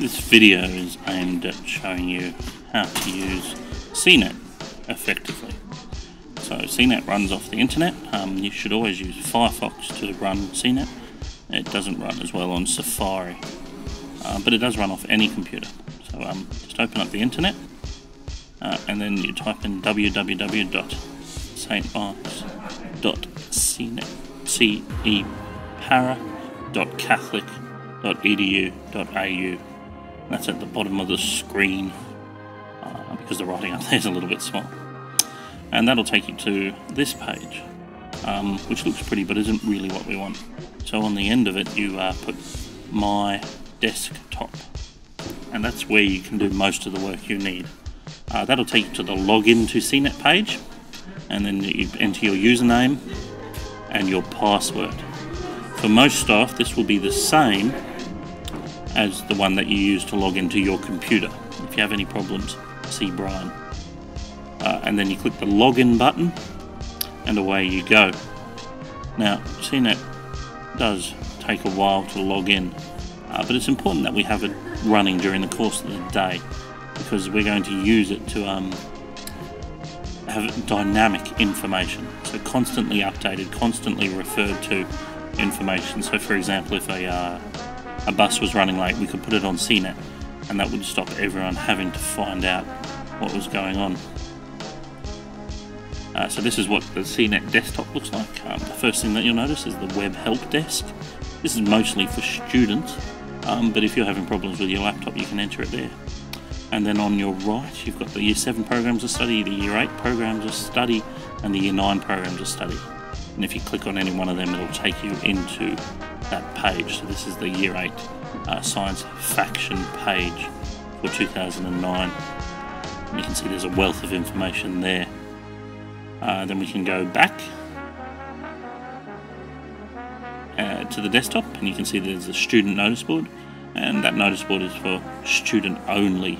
This video is aimed at showing you how to use CENET effectively. So CENET runs off the internet. You should always use Firefox to run CENET. It doesn't run as well on Safari, but it does run off any computer. So just open up the internet and then you type in www.cepara.catholic.edu.au. That's at the bottom of the screen because the writing up there is a little bit small. And that'll take you to this page, which looks pretty but isn't really what we want. So on the end of it you put My Desktop, and that's where you can do most of the work you need. That'll take you to the login to CENET page, and then you enter your username and your password. For most staff this will be the same as the one that you use to log into your computer. If you have any problems, see Brian. And then you click the login button and away you go. Now CENET does take a while to log in, but it's important that we have it running during the course of the day, because we're going to use it to have dynamic information, so constantly updated, constantly referred to information. So for example, if a bus was running late, we could put it on CENET and that would stop everyone having to find out what was going on. So this is what the CENET desktop looks like. The first thing that you'll notice is the web help desk. This is mostly for students, but if you're having problems with your laptop you can enter it there. And then on your right you've got the Year 7 programs of study, the Year 8 programs of study, and the Year 9 programs of study. And if you click on any one of them it'll take you into that page. So this is the Year 8 Science Faction page for 2009. And you can see there's a wealth of information there. Then we can go back to the desktop and you can see there's a student notice board, and that notice board is for student only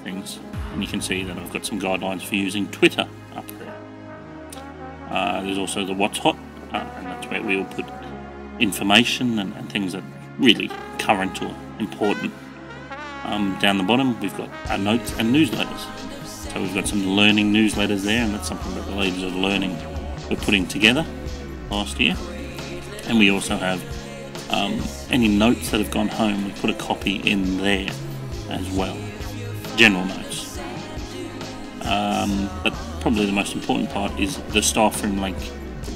things. And you can see that I've got some guidelines for using Twitter up there. There's also the What's Hot, and that's where we'll put information and things that are really current or important. Down the bottom we've got our notes and newsletters. So we've got some learning newsletters there, and that's something that the Ladies of Learning were putting together last year. And we also have any notes that have gone home, we put a copy in there as well. General notes. But probably the most important part is the staff room link.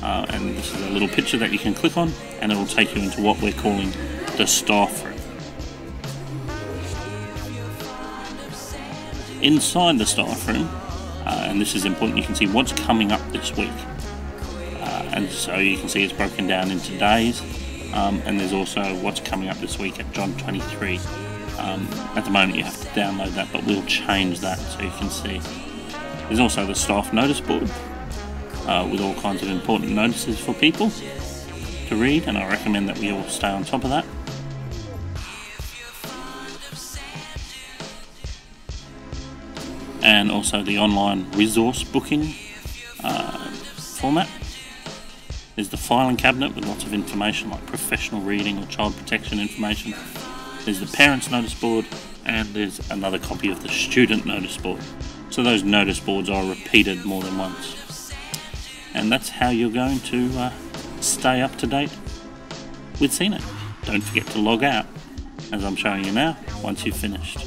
And this is a little picture that you can click on and it will take you into what we're calling the staff room. Inside the staff room, and this is important, you can see what's coming up this week. And so you can see it's broken down into days, and there's also what's coming up this week at John 23. At the moment you have to download that, but we'll change that so you can see. There's also the staff notice board with all kinds of important notices for people to read, and I recommend that we all stay on top of that. And also the online resource booking format. There's the filing cabinet with lots of information like professional reading or child protection information. There's the parents notice board, and there's another copy of the student notice board. So those notice boards are repeated more than once. And that's how you're going to stay up to date with CENET. Don't forget to log out, as I'm showing you now, once you've finished.